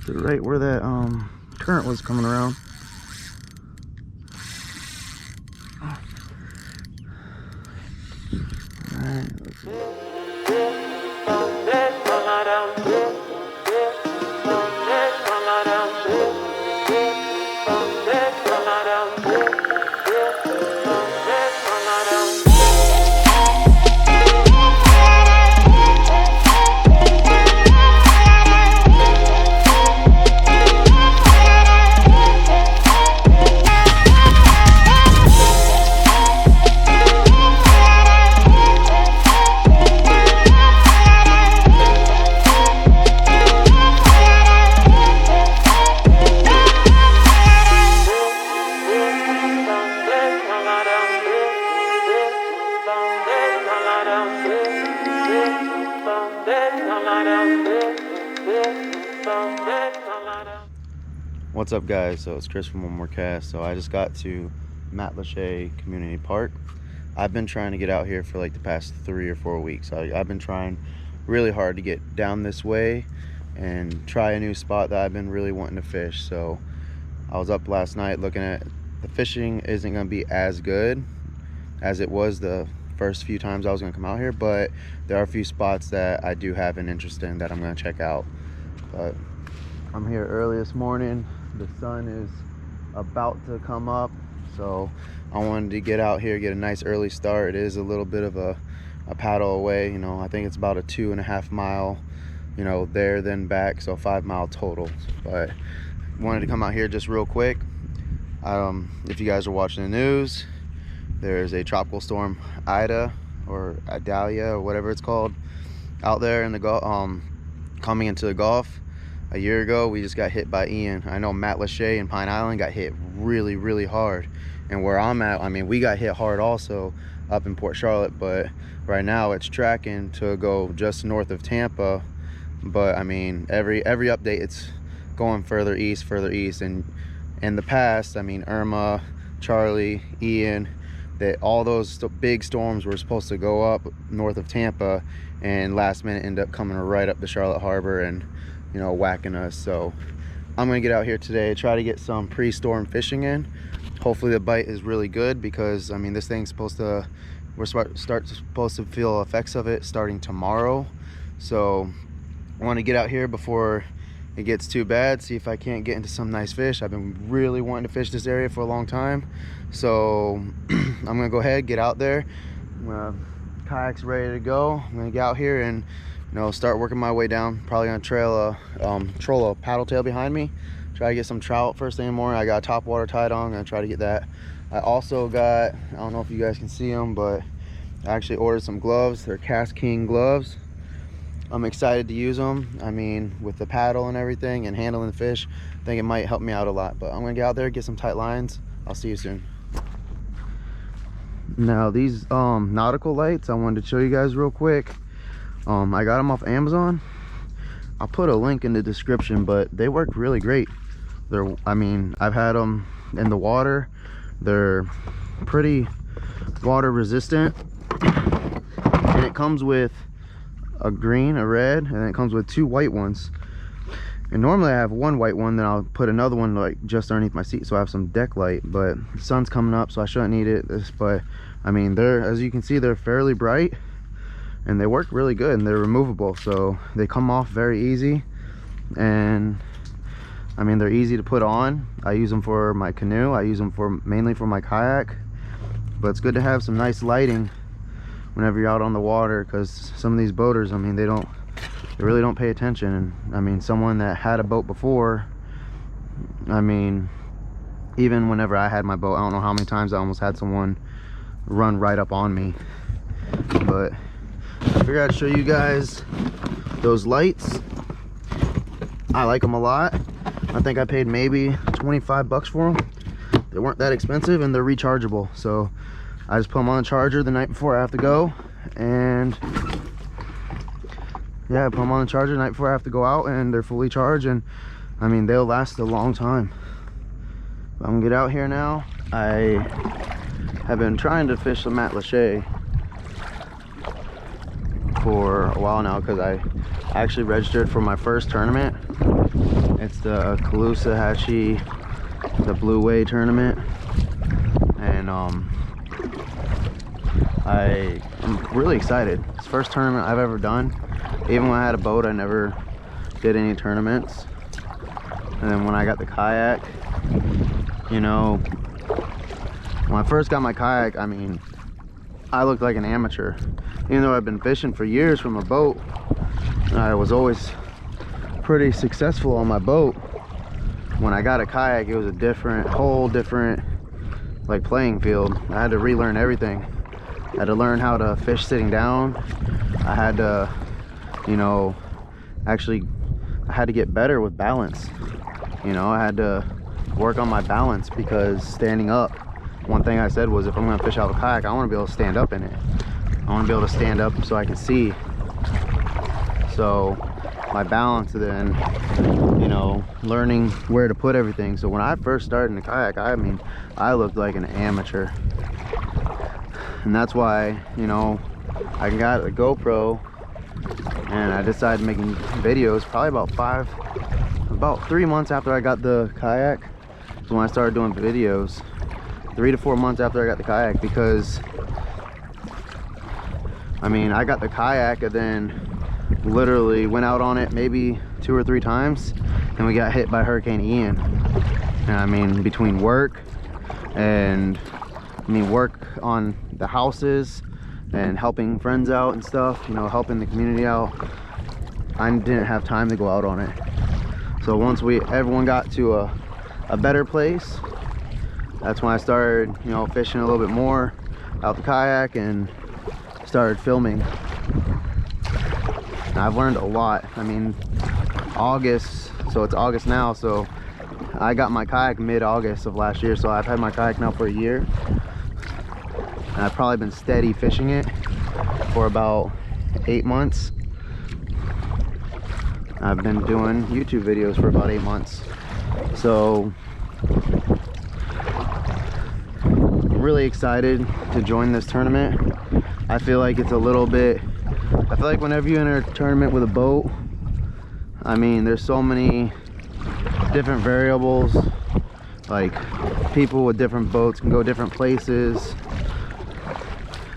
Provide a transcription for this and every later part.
to right where that current was coming around. Alright, let's see. What's up, guys? So it's Chris from One More Cast. So I just got to Matlacha Community Park. I've been trying to get out here for like the past 3 or 4 weeks. I've been trying really hard to get down this way and try a new spot that I've been really wanting to fish. So I was up last night looking at the fishing. Isn't going to be as good as it was the first few times I was going to come out here, but there are a few spots that I do have an interest in that I'm going to check out. But I'm here early this morning. The sun is about to come up, so I wanted to get out here, get a nice early start. It is a little bit of a paddle away, you know. I think it's about a 2.5 mile, you know, there then back, so 5 mile total. But wanted to come out here just real quick. If you guys are watching the news, there's a tropical storm Ida or Idalia or whatever it's called out there in the Gulf, coming into the Gulf. A year ago, we just got hit by Ian. I know Matlacha and Pine Island got hit really, really hard. And where I'm at, I mean, we got hit hard also up in Port Charlotte, but right now it's tracking to go just north of Tampa. But I mean, every update, it's going further east. And in the past, I mean, Irma, Charlie, Ian, that all those big storms were supposed to go up north of Tampa, and last minute end up coming right up to Charlotte Harbor and, you know, whacking us. So I'm gonna get out here today, try to get some pre-storm fishing in. Hopefully the bite is really good, because I mean, this thing's supposed to, we're supposed to feel effects of it starting tomorrow. So I want to get out here before it gets too bad, see if I can't get into some nice fish. I've been really wanting to fish this area for a long time, so I'm gonna go ahead, get out there. Kayak's ready to go. I'm gonna get out here and, you know, start working my way down. Probably gonna troll a paddle tail behind me, try to get some trout first thing in the morning. I got a top water tied on, I'm gonna try to get that. I also got, I don't know if you guys can see them, but I actually ordered some gloves. They're Cast King gloves. I'm excited to use them. I mean, with the paddle and everything and handling the fish, I think it might help me out a lot. But I'm gonna get out there, get some tight lines. I'll see you soon. Now these nautical lights, I wanted to show you guys real quick. I got them off Amazon. I'll put a link in the description, but they work really great. I mean, I've had them in the water. They're pretty water resistant, and it comes with a green, a red, and it comes with 2 white ones. And normally I have 1 white one, then I'll put another one like just underneath my seat, so I have some deck light. But the sun's coming up, so I shouldn't need it. But I mean, they're, as you can see, they're fairly bright, and they work really good, and they're removable, so they come off very easy. And I mean, they're easy to put on. I use them for my canoe. I use them mainly for my kayak. But it's good to have some nice lighting whenever you're out on the water, because some of these boaters, I mean, they really don't pay attention. And I mean, someone that had a boat before, I mean, even whenever I had my boat, I don't know how many times I almost had someone run right up on me. But I figured I'd show you guys those lights. I like them a lot. I think I paid maybe 25 bucks for them. They weren't that expensive, and they're rechargeable. So I just put them on the charger the night before I have to go, and yeah, I put them on the charger the night before I have to go out, and they're fully charged, and I mean, they'll last a long time. But I'm gonna get out here now. I have been trying to fish the Matlacha for a while now, because I actually registered for my first tournament It's the Kalusa the Blue Way tournament, and I'm really excited. It's the first tournament I've ever done. Even when I had a boat, I never did any tournaments. And then when I got the kayak, you know, when I first got my kayak, I mean, I looked like an amateur. Even though I've been fishing for years from a boat, I was always pretty successful on my boat. When I got a kayak, it was a whole different like playing field. I had to relearn everything. I had to learn how to fish sitting down. I had to, you know, I had to get better with balance. You know, I had to work on my balance, because standing up, one thing I said was, if I'm gonna fish out of a kayak, I want to be able to stand up in it. I want to be able to stand up so I can see. So my balance, then, you know, learning where to put everything. So when I first started in the kayak, I mean, I looked like an amateur. And that's why, you know, I got a GoPro, and I decided making videos probably about 3 months after I got the kayak. So when I started doing videos, 3 to 4 months after I got the kayak, because I mean, I got the kayak and then literally went out on it maybe 2 or 3 times, and we got hit by Hurricane Ian. And I mean, between work and work on the houses and helping friends out and stuff, you know, helping the community out, I didn't have time to go out on it. So once everyone got to a better place, that's when I started, you know, fishing a little bit more out the kayak and started filming. And I've learned a lot. I mean, August, so it's August now, so I got my kayak mid-August of last year, so I've had my kayak now for a year. And I've probably been steady fishing it for about 8 months. I've been doing YouTube videos for about 8 months. So I'm really excited to join this tournament. I feel like it's a little bit, I feel like whenever you enter a tournament with a boat, I mean, there's so many different variables. Like, people with different boats can go different places.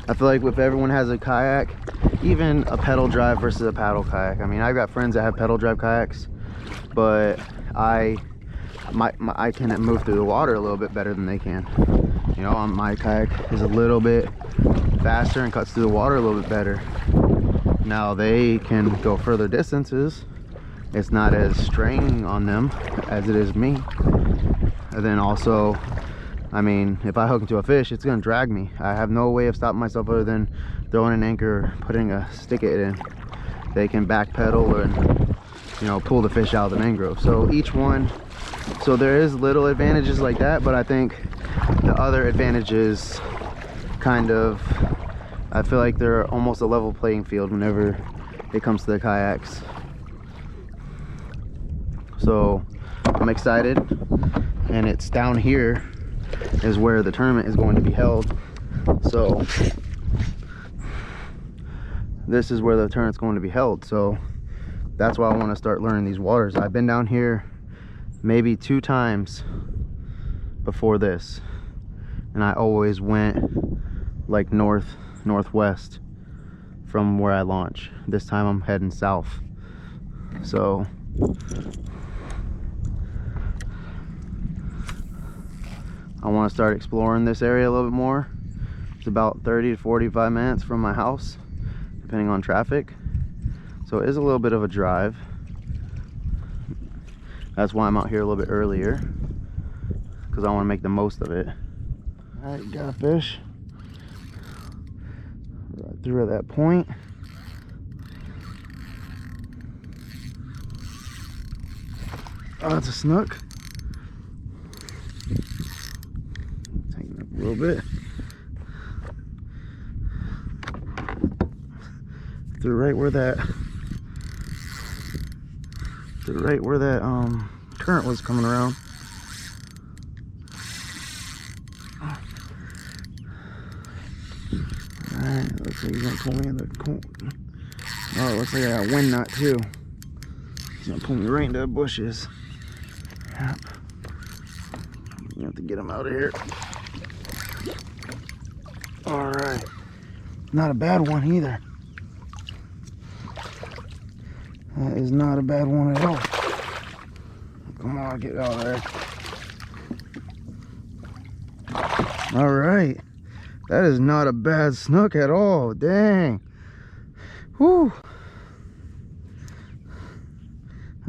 I feel like if everyone has a kayak, even a pedal drive versus a paddle kayak. I mean, I've got friends that have pedal drive kayaks, but I can move through the water a little bit better than they can. You know, my kayak is a little bit faster and cuts through the water a little bit better. Now they can go further distances. It's not as straining on them as it is me. And then also, I mean, if I hook into a fish, it's gonna drag me. I have no way of stopping myself other than throwing an anchor, putting a stick it in. They can backpedal and, you know, pull the fish out of the mangrove. So each one, so there is little advantages like that, but I think the other advantages kind of, I feel like they're almost a level playing field whenever it comes to the kayaks. So I'm excited, and it's down here is where the tournament is going to be held. So this is where the tournament's going to be held. So that's why I want to start learning these waters. I've been down here maybe 2 times before this, and I always went like northwest from where I launch. This time I'm heading south. So I want to start exploring this area a little bit more. It's about 30 to 45 minutes from my house, depending on traffic. So it is a little bit of a drive. That's why I'm out here a little bit earlier, because I want to make the most of it. All right, got a fish right through at that point. Oh, that's a snook. Tighten up a little bit. Through right where that current was coming around. Alright, looks like he's gonna pull me in the corner. Oh, it looks like I got a wind knot too. He's gonna pull me right into the bushes. Yep. You have to get him out of here. All right. Not a bad one either. That is not a bad one at all. Come on, get out of there. All right. That is not a bad snook at all. Dang. Whew.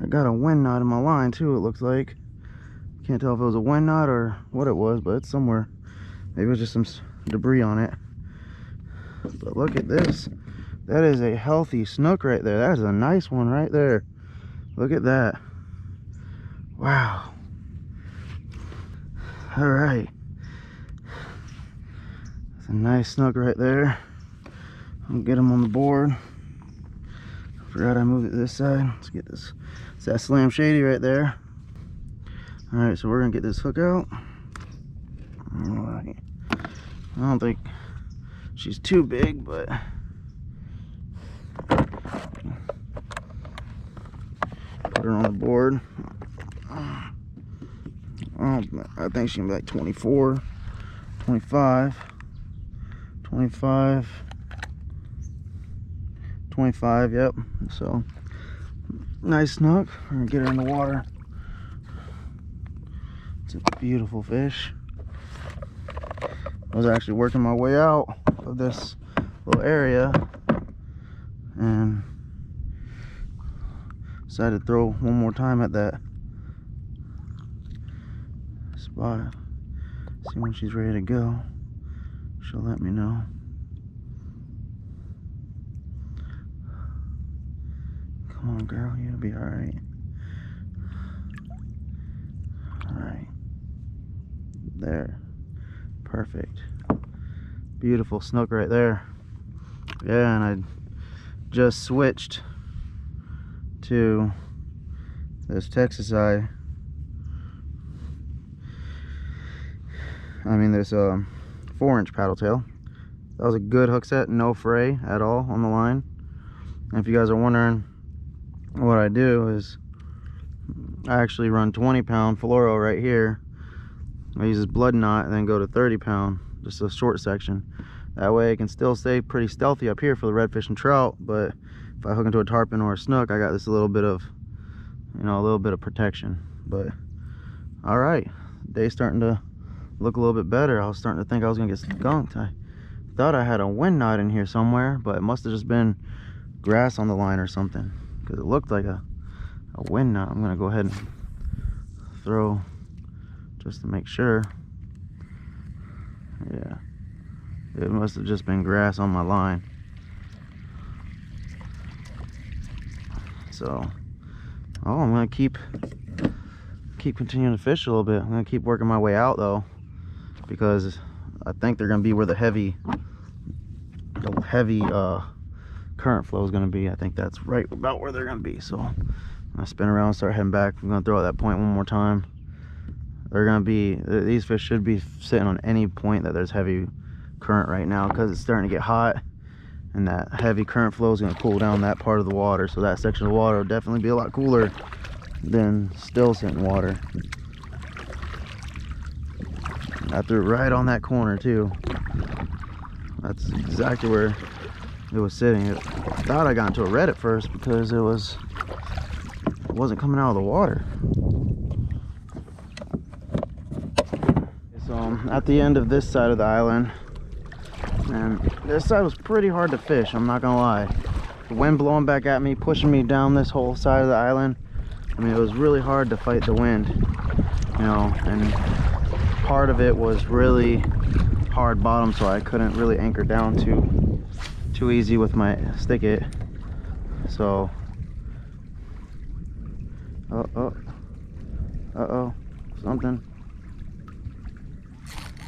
I got a wind knot in my line too, it looks like. Can't tell if it was a wind knot or what it was, but it's somewhere. Maybe it was just some debris on it. But look at this. That is a healthy snook right there. That is a nice one right there. Look at that. Wow. All right. That's a nice snook right there. I'll get him on the board. Forgot I moved it this side. Let's get this. It's that Slam Shady right there. All right, so we're gonna get this hook out. All right. I don't think she's too big, but put her on the board. I think she can be like 24, 25, 25, 25, yep. So, nice snook. We're gonna get her in the water. It's a beautiful fish. I was actually working my way out of this little area and decided to throw one more time at that spot. See when she's ready to go. She'll let me know. Come on, girl, you'll be all right. All right. There. Perfect. Beautiful snook right there. Yeah, and I just switched to this Texas eye. I mean, this 4-inch paddle tail. That was a good hook set, no fray at all on the line. And if you guys are wondering what I do is I actually run 20-pound fluoro right here. I use this blood knot and then go to 30-pound, just a short section. That way I can still stay pretty stealthy up here for the redfish and trout, but if I hook into a tarpon or a snook, I got this little bit of, you know, a little bit of protection. But all right, day's starting to look a little bit better. I was starting to think I was gonna get skunked. I thought I had a wind knot in here somewhere, but it must have just been grass on the line or something, because it looked like a wind knot. I'm gonna go ahead and throw just to make sure. Yeah, it must have just been grass on my line. So, I'm gonna keep continuing to fish a little bit. I'm gonna keep working my way out though, because I think they're gonna be where the heavy current flow is gonna be. I think that's right about where they're gonna be. So I'm gonna spin around and start heading back. I'm gonna throw at that point one more time. They're gonna be, these fish should be sitting on any point that there's heavy current right now, because it's starting to get hot and that heavy current flow is gonna cool down that part of the water. So that section of the water will definitely be a lot cooler than still sitting water. I threw it right on that corner too. That's exactly where it was sitting. I thought I got into a red at first because it wasn't coming out of the water. So I'm at the end of this side of the island, and this side was pretty hard to fish, I'm not gonna lie. The wind blowing back at me, pushing me down this whole side of the island. I mean, it was really hard to fight the wind, you know, and part of it was really hard bottom, so I couldn't really anchor down too easy with my stick-it. So uh-oh, something.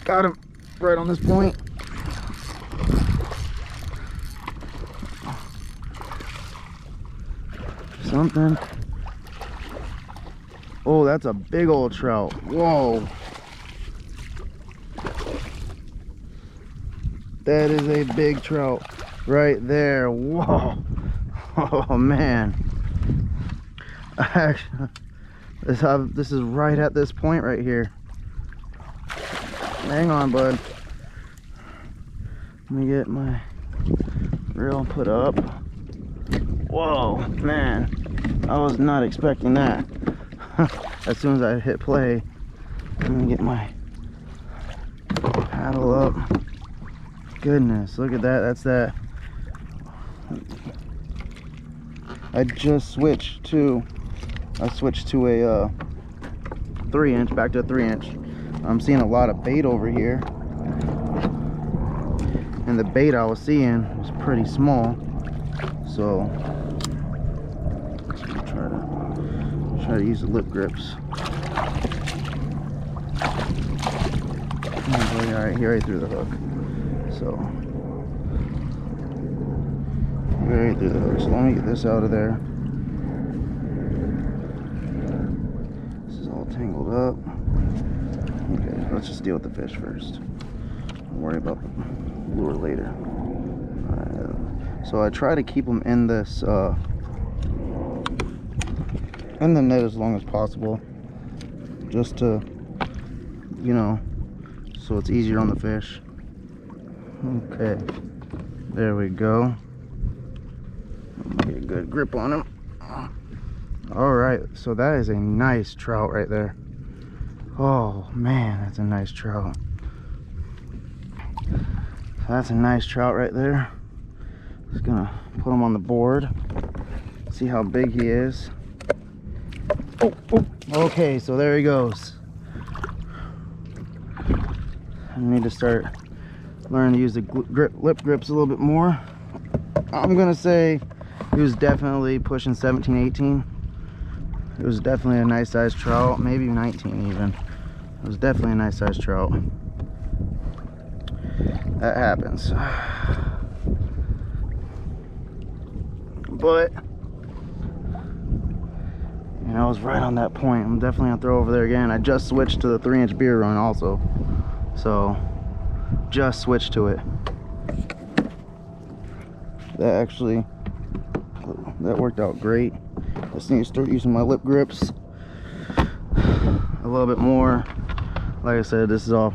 Got him right on this point. Something. Oh, that's a big old trout. Whoa. That is a big trout right there. Whoa. Oh man. This is right at this point right here. Hang on, bud. Let me get my reel put up. Whoa, man. I was not expecting that. As soon as I hit play, let me get my paddle up. Goodness, look at that. That's that. I switched to a 3-inch, back to a 3-inch. I'm seeing a lot of bait over here, and the bait I was seeing was pretty small, so try to use the lip grips. All right, here right through the hook. So right through the hook. So let me get this out of there. This is all tangled up. Okay, let's just deal with the fish first. Don't worry about the lure later. So I try to keep them in this in the net as long as possible, just to, you know, so it's easier on the fish. Okay, there we go. Get a good grip on him. All right, so that is a nice trout right there. Oh man, that's a nice trout. That's a nice trout right there. Just gonna put him on the board, see how big he is. Oh, okay, so there he goes. I need to start learning to use the lip grips a little bit more. I'm gonna say he was definitely pushing 17, 18. It was definitely a nice sized trout, maybe 19 even. It was definitely a nice sized trout. That happens. But, you know, I was right on that point. I'm definitely gonna throw over there again. I just switched to the 3-inch beer run also. So, just switched to it. That worked out great. I just need to start using my lip grips a little bit more. Like I said, this is all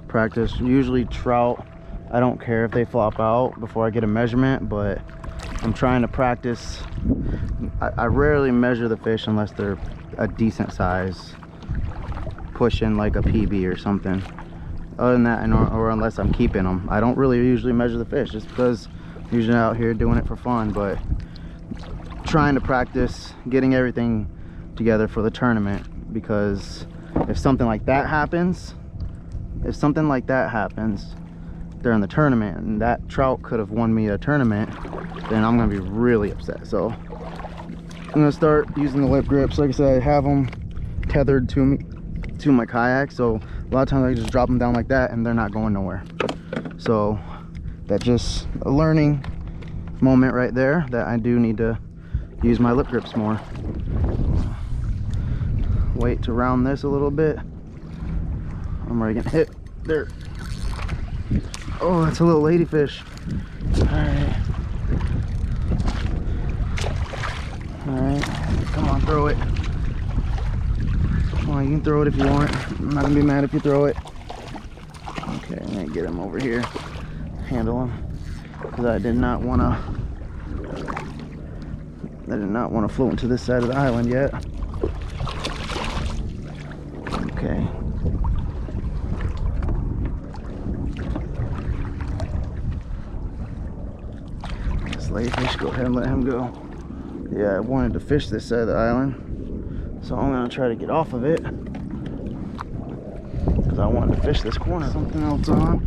practice. Usually trout, I don't care if they flop out before I get a measurement, but I'm trying to practice. I rarely measure the fish unless they're a decent size, pushing like a PB or something. Other than that, or unless I'm keeping them, I don't really usually measure the fish, just because I'm usually out here doing it for fun. But trying to practice getting everything together for the tournament, because if something like that happens during the tournament, and that trout could have won me a tournament, then I'm gonna be really upset. So I'm gonna start using the lip grips. Like I said, I have them tethered to my kayak, so a lot of times I just drop them down like that and they're not going nowhere. So that's just a learning moment right there, that I do need to use my lip grips more. Wait to round this a little bit. I'm already getting hit there. Oh, that's a little ladyfish. All right, come on, throw it. Come on, you can throw it if you want. I'm not gonna be mad if you throw it. Okay, I'm gonna get him over here, handle him, because I did not want to float into this side of the island yet. Okay. This ladyfish, go ahead and let him go. Yeah, I wanted to fish this side of the island, so I'm gonna try to get off of it, because I wanted to fish this corner. Something else on.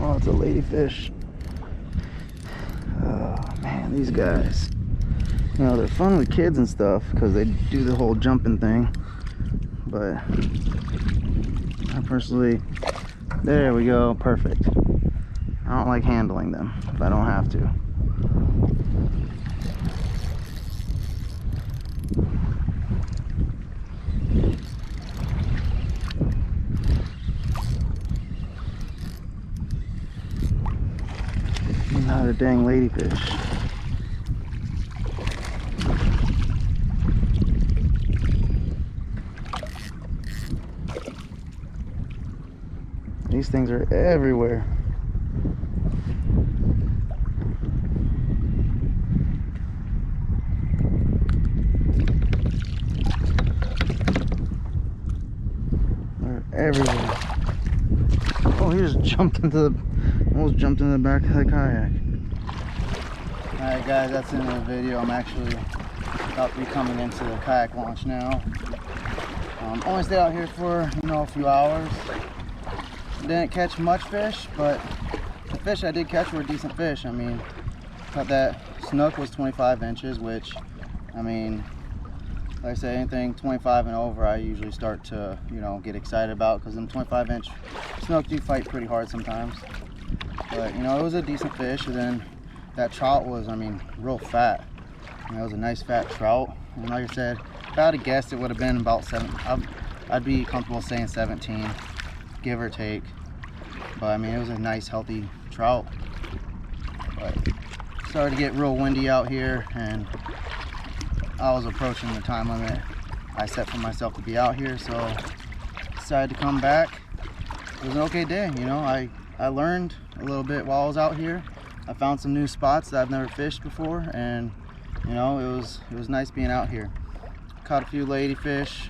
Oh, it's a ladyfish. Oh man, these guys, you know, they're fun with kids and stuff because they do the whole jumping thing, but I personally, there we go, perfect. I don't like handling them if I don't have to. Not a dang ladyfish. These things are everywhere. They're everywhere. Oh, he just jumped into the, almost jumped into the back of the kayak. Alright guys, that's the end of the video. I'm actually about to be coming into the kayak launch now. Only stayed out here for, you know, a few hours. Didn't catch much fish, but the fish I did catch were decent fish. I mean, thought that snook was 25 inches, which, I mean, like I say, anything 25 and over, I usually start to, you know, get excited about, because them 25-inch snook do fight pretty hard sometimes. But, you know, it was a decent fish. And then that trout was, I mean, real fat. You know, it was a nice fat trout. And like I said, if I had to guess, it would have been about 7. I'd be comfortable saying 17, give or take. But I mean, it was a nice, healthy trout. But it started to get real windy out here, and I was approaching the time limit I set for myself to be out here, so decided to come back. It was an okay day, you know. I learned a little bit while I was out here. I found some new spots that I've never fished before, and you know, it was nice being out here. Caught a few ladyfish,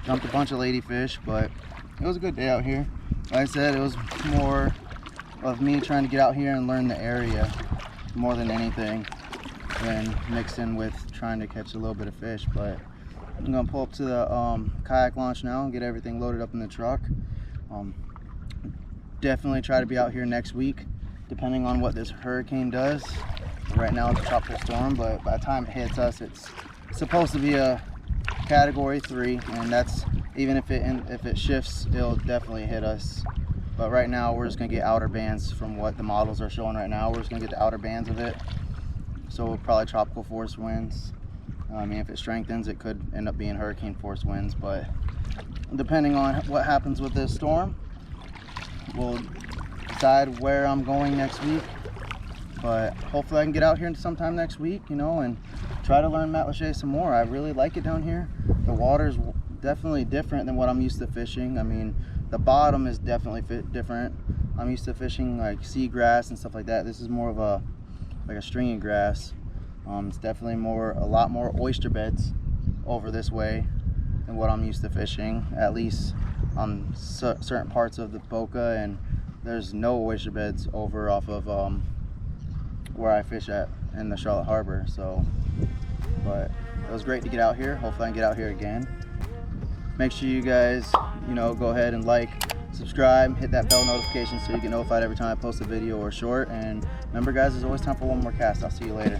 jumped a bunch of ladyfish, but it was a good day out here. Like I said, it was more of me trying to get out here and learn the area more than anything, than mixed in with trying to catch a little bit of fish. But I'm gonna pull up to the kayak launch now and get everything loaded up in the truck. Definitely try to be out here next week, depending on what this hurricane does. Right now it's a tropical storm, but by the time it hits us, it's supposed to be a category 3, and that's, even if it shifts, it'll definitely hit us. But right now we're just gonna get outer bands from what the models are showing right now. We're just gonna get the outer bands of it, so probably tropical force winds. I mean, if it strengthens, it could end up being hurricane force winds, but depending on what happens with this storm, we'll decide where I'm going next week. But hopefully I can get out here sometime next week, you know, and try to learn Matlacha some more. I really like it down here. The water's definitely different than what I'm used to fishing. I mean, the bottom is definitely different. I'm used to fishing like seagrass and stuff like that. This is more of a, like a stringy grass. It's definitely a lot more oyster beds over this way than what I'm used to fishing, at least on certain parts of the Boca, and there's no oyster beds over off of where I fish at in the Charlotte Harbor. So, but it was great to get out here. Hopefully I can get out here again. Make sure you guys, you know, go ahead and like, subscribe, hit that bell notification so you get notified every time I post a video or short. And remember guys, there's always time for one more cast. I'll see you later.